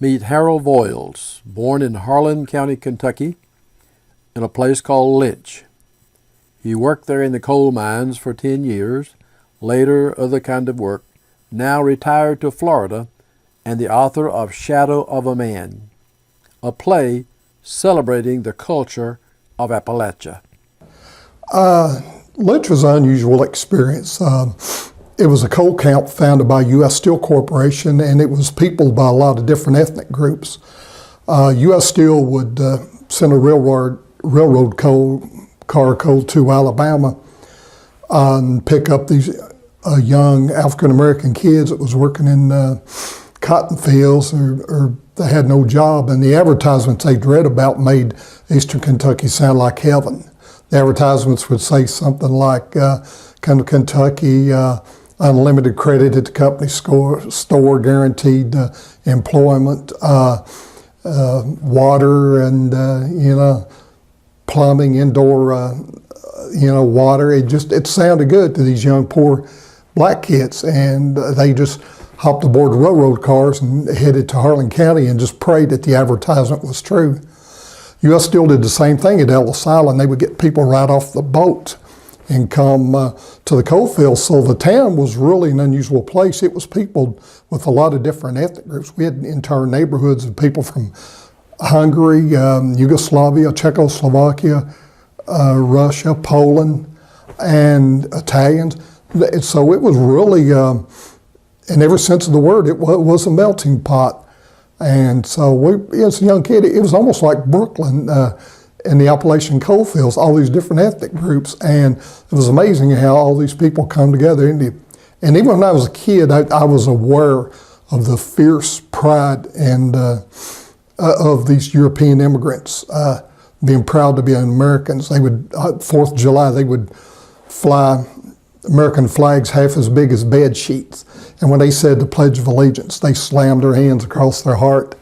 Meet Harold Voyles, born in Harlan County, Kentucky, in a place called Lynch. He worked there in the coal mines for 10 years, later other kind of work, now retired to Florida, and the author of Shadow of a Man, a play celebrating the culture of Appalachia. Lynch was an unusual experience. It was a coal camp founded by U.S. Steel Corporation, and it was peopled by a lot of different ethnic groups. U.S. Steel would send a railroad car coal to Alabama and pick up these young African-American kids that was working in cotton fields or they had no job, and the advertisements they'd read about made Eastern Kentucky sound like heaven. The advertisements would say something like, come to Kentucky, unlimited credit at the company store, guaranteed employment, water and, plumbing, indoor, water. It sounded good to these young, poor black kids, and they just hopped aboard the railroad cars and headed to Harlan County and just prayed that the advertisement was true. U.S. Steel did the same thing at Ellis Island. They would get people right off the boat and come to the coal fields. So the town was really an unusual place. It was peopled with a lot of different ethnic groups. We had entire neighborhoods of people from Hungary, Yugoslavia, Czechoslovakia, Russia, Poland, and Italians. So it was really, in every sense of the word, it was a melting pot. And so as a young kid, it was almost like Brooklyn in the Appalachian coal fields, all these different ethnic groups. And it was amazing how all these people come together. And even when I was a kid, I was aware of the fierce pride and of these European immigrants being proud to be Americans. They would, 4th of July, they would fly American flags half as big as bed sheets. And when they said the Pledge of Allegiance, they slammed their hands across their heart.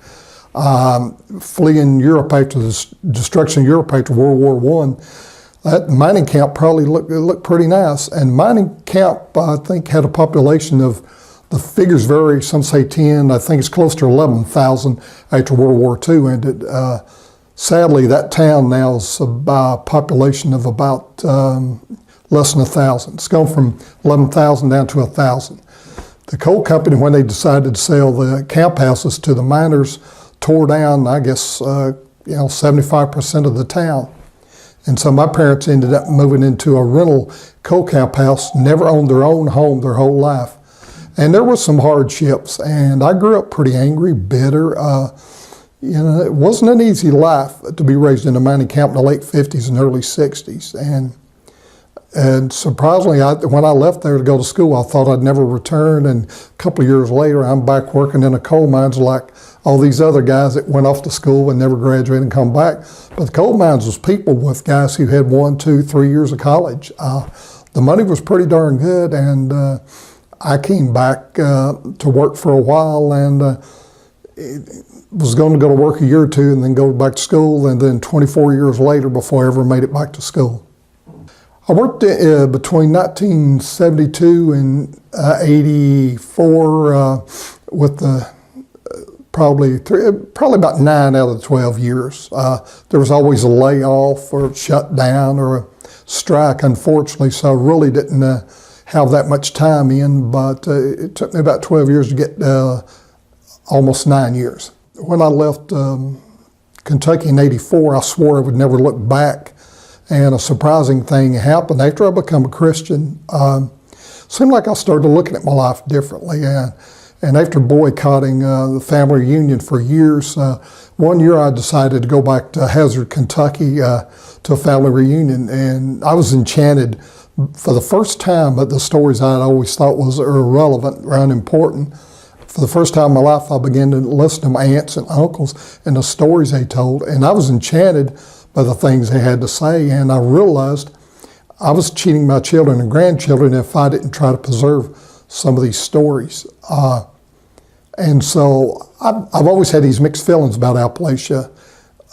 Fleeing Europe after the destruction of Europe after World War I, that mining camp probably looked pretty nice. And mining camp, I think, had a population of, the figures vary, some say 10, I think it's close to 11,000 after World War II ended. Sadly, that town now is a population of about less than 1,000. It's gone from 11,000 down to 1,000. The coal company, when they decided to sell the camp houses to the miners, tore down, I guess, 75% of the town. And so my parents ended up moving into a rental coal camp house, never owned their own home their whole life. And there were some hardships, and I grew up pretty angry, bitter. It wasn't an easy life to be raised in a mining camp in the late 50s and early 60s. And surprisingly, when I left there to go to school, I thought I'd never return. And a couple of years later, I'm back working in the coal mines like all these other guys that went off to school and never graduated and come back. But the coal mines was peopled with guys who had 1, 2, 3 years of college. The money was pretty darn good, and I came back to work for a while and was going to go to work a year or two and then go back to school, and then 24 years later before I ever made it back to school. I worked between 1972 and 84 with the probably about 9 out of the 12 years. There was always a layoff or shut down or a strike, unfortunately, so I really didn't have that much time in, but it took me about 12 years to get almost 9 years. When I left Kentucky in '84, I swore I would never look back. And a surprising thing happened after I became a Christian. Seemed like I started looking at my life differently. And after boycotting the family reunion for years, one year I decided to go back to Hazard, Kentucky to a family reunion. And I was enchanted for the first time at the stories I had always thought was irrelevant or unimportant. For the first time in my life, I began to listen to my aunts and uncles and the stories they told. And I was enchanted by the things they had to say, and I realized I was cheating my children and grandchildren if I didn't try to preserve some of these stories. And so I've always had these mixed feelings about Appalachia.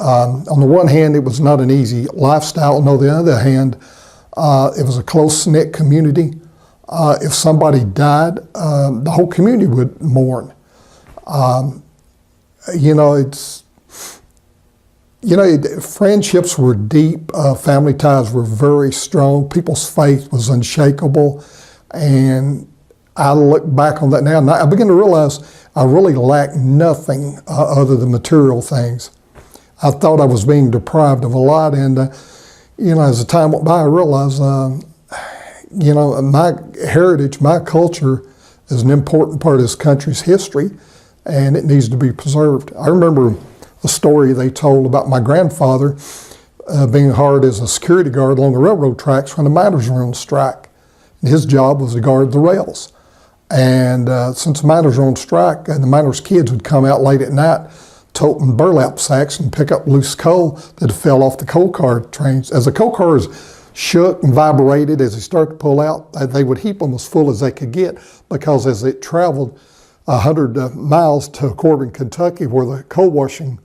On the one hand, it was not an easy lifestyle, and on the other hand, it was a close-knit community. If somebody died, the whole community would mourn. you know, it's, friendships were deep, family ties were very strong, people's faith was unshakable, and I look back on that now, and I begin to realize I really lacked nothing other than material things. I thought I was being deprived of a lot, and as the time went by, I realized, my heritage, my culture is an important part of this country's history, and it needs to be preserved. I remember the story they told about my grandfather being hired as a security guard along the railroad tracks when the miners were on strike. And his job was to guard the rails. And since the miners were on strike, the miners' kids would come out late at night toting burlap sacks and pick up loose coal that fell off the coal car trains. As the coal cars shook and vibrated as they started to pull out, they would heap them as full as they could get, because as it traveled 100 miles to Corbin, Kentucky, where the coal washing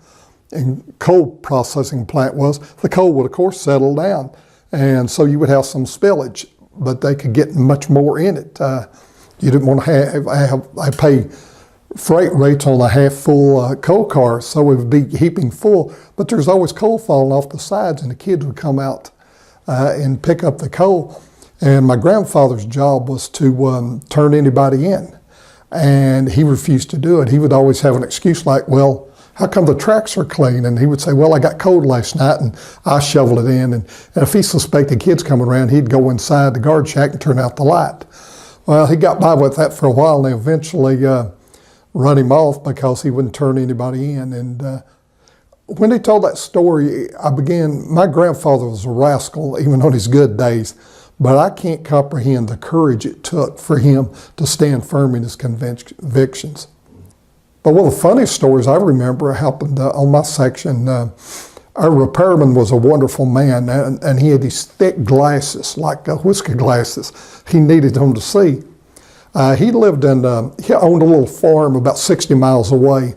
and coal processing plant was, the coal would of course settle down. And so you would have some spillage, but they could get much more in it. You didn't want to I pay freight rates on a half-full coal car, so it would be heaping full, but there's always coal falling off the sides, and the kids would come out and pick up the coal. And my grandfather's job was to turn anybody in, and he refused to do it. He would always have an excuse like, well, how come the tracks are clean? And he would say, well, I got cold last night and I shoveled it in. And if he suspected kids coming around, he'd go inside the guard shack and turn out the light. Well, he got by with that for a while, and they eventually run him off because he wouldn't turn anybody in. And when they told that story, my grandfather was a rascal, even on his good days, but I can't comprehend the courage it took for him to stand firm in his convictions. But one of the funniest stories I remember happened on my section. Our repairman was a wonderful man, and he had these thick glasses, like whiskey glasses. He needed them to see. He owned a little farm about 60 miles away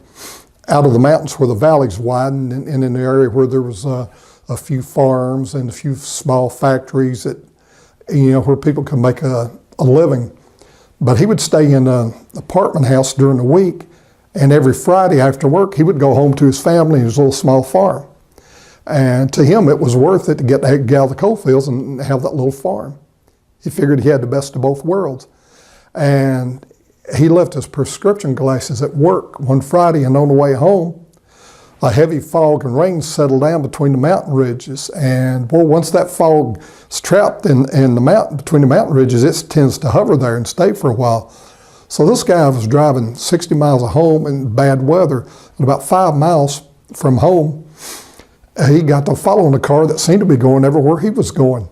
out of the mountains where the valleys widened, and in an area where there was a few farms and a few small factories that, where people could make a living. But he would stay in an apartment house during the week, and every Friday after work, he would go home to his family and his little small farm. And to him, it was worth it to get out of the coal fields and have that little farm. He figured he had the best of both worlds. And he left his prescription glasses at work one Friday, and on the way home, a heavy fog and rain settled down between the mountain ridges. And boy, once that fog is trapped in the mountain, between the mountain ridges, it tends to hover there and stay for a while. So this guy was driving 60 miles of home in bad weather, and about 5 miles from home, he got to following a car that seemed to be going everywhere he was going.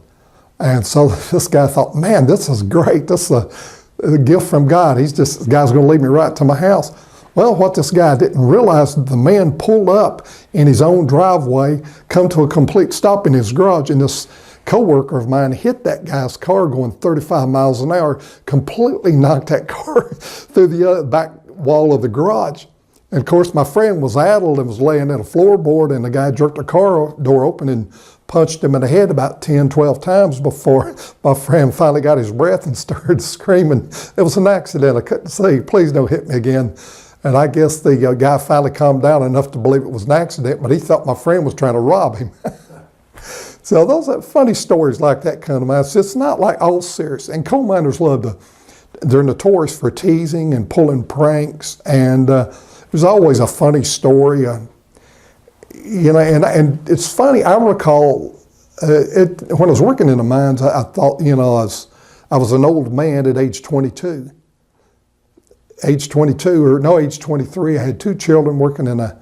And so this guy thought, man, this is great. This is a gift from God. This guy's going to lead me right to my house. Well, what this guy didn't realize, the man pulled up in his own driveway, come to a complete stop in his garage, and this coworker of mine hit that guy's car going 35 miles an hour, completely knocked that car through the back wall of the garage. And of course, my friend was addled and was laying at a floorboard, and the guy jerked the car door open and punched him in the head about 10, 12 times before my friend finally got his breath and started screaming. It was an accident. I couldn't see. Please don't hit me again. And I guess the guy finally calmed down enough to believe it was an accident, but he thought my friend was trying to rob him. So those are funny stories like that come to mind. It's not like all serious. And coal miners they're notorious for teasing and pulling pranks. And there's always a funny story. And it's funny, I recall, when I was working in the mines, I thought, I was an old man at age 22. Age 23, I had 2 children working in a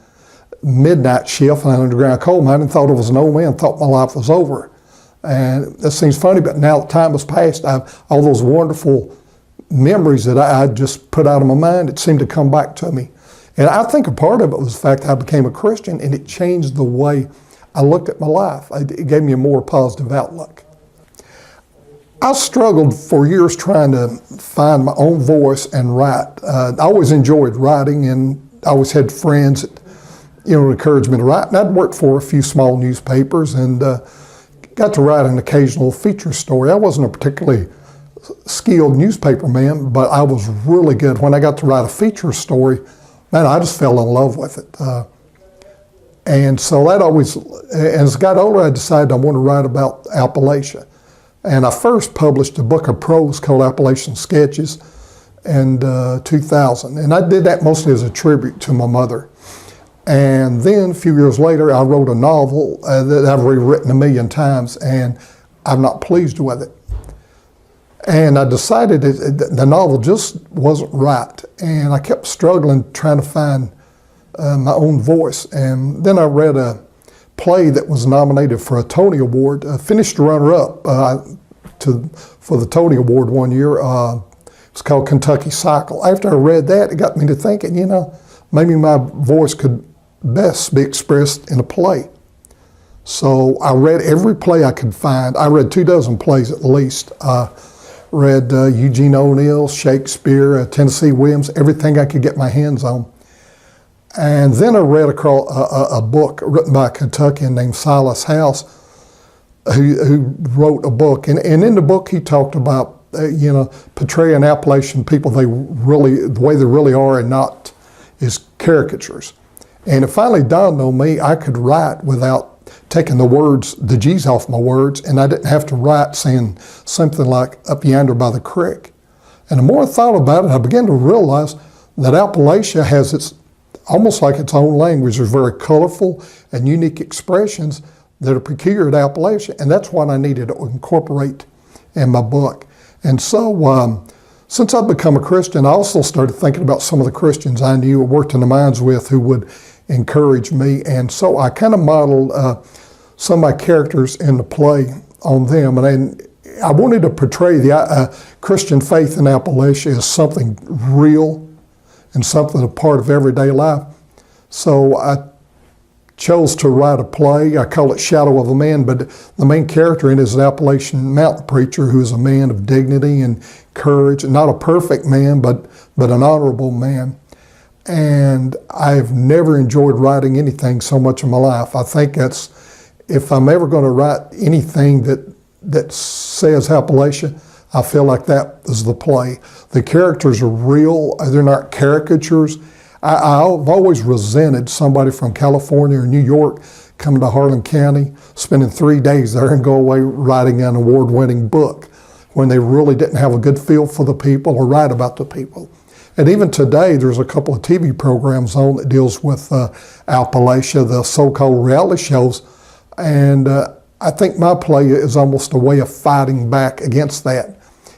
midnight shift in an underground coal mine, and thought I was an old man, thought my life was over. And that seems funny, but now that time has passed, all those wonderful memories that I just put out of my mind, it seemed to come back to me. And I think a part of it was the fact that I became a Christian, and it changed the way I looked at my life. It gave me a more positive outlook. I struggled for years trying to find my own voice and write. I always enjoyed writing, and I always had friends that encouraged me to write. And I'd worked for a few small newspapers and got to write an occasional feature story. I wasn't a particularly skilled newspaper man, but I was really good. When I got to write a feature story, man, I just fell in love with it. And so that always, as I got older, I decided I wanted to write about Appalachia. And I first published a book of prose called Appalachian Sketches in 2000. And I did that mostly as a tribute to my mother. And then a few years later, I wrote a novel that I've rewritten 1,000,000 times, and I'm not pleased with it. And I decided the novel just wasn't right. And I kept struggling trying to find my own voice. And then I read a play that was nominated for a Tony Award, finished runner-up for the Tony Award one year. It's called Kentucky Cycle. After I read that, it got me to thinking, maybe my voice could best be expressed in a play. So I read every play I could find. I read 24 plays at least. Read Eugene O'Neill, Shakespeare, Tennessee Williams, everything I could get my hands on. And then I read a book written by a Kentuckian named Silas House, who wrote a book. And in the book, he talked about, portraying Appalachian people, the way they really are, and not as caricatures. And it finally dawned on me I could write without taking the G's off my words, and I didn't have to write saying something like up yonder by the creek. And the more I thought about it, I began to realize that Appalachia has almost like its own language. There's very colorful and unique expressions that are peculiar to Appalachia, and that's what I needed to incorporate in my book. And so since I've become a Christian, I also started thinking about some of the Christians I knew or worked in the mines with who would encourage me. And so I kind of modeled some of my characters in the play on them. And I wanted to portray the Christian faith in Appalachia as something real and something a part of everyday life. So I chose to write a play. I call it Shadow of a Man, but the main character in it is an Appalachian mountain preacher who is a man of dignity and courage, not a perfect man, but an honorable man. And I've never enjoyed writing anything so much in my life. I think if I'm ever going to write anything that says Appalachia, I feel like that is the play. The characters are real, they're not caricatures. I've always resented somebody from California or New York coming to Harlan County, spending 3 days there and go away writing an award-winning book when they really didn't have a good feel for the people or write about the people. And even today, there's a couple of TV programs on that deals with Appalachia, the so-called reality shows. And I think my play is almost a way of fighting back against that.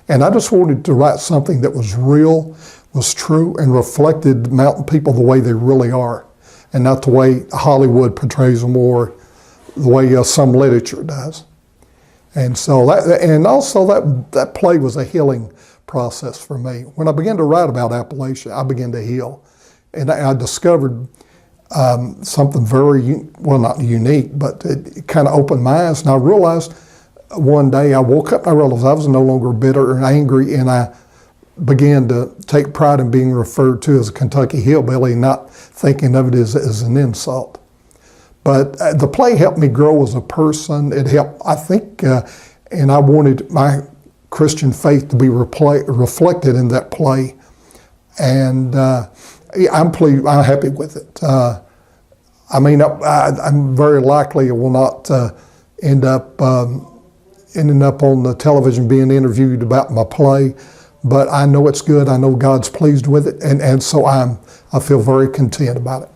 And I just wanted to write something that was real, was true, and reflected mountain people the way they really are, and not the way Hollywood portrays them or the way some literature does. And so that play was a healing process for me. When I began to write about Appalachia, I began to heal. And I discovered something very, not unique, but it kind of opened my eyes. And I realized one day I woke up and I realized I was no longer bitter and angry, and I began to take pride in being referred to as a Kentucky hillbilly, not thinking of it as an insult. But the play helped me grow as a person. It helped, I think, and I wanted my Christian faith to be reflected in that play. And I'm happy with it. I'm very likely it will not ending up on the television being interviewed about my play, but I know it's good. I know God's pleased with it, and so I feel very content about it.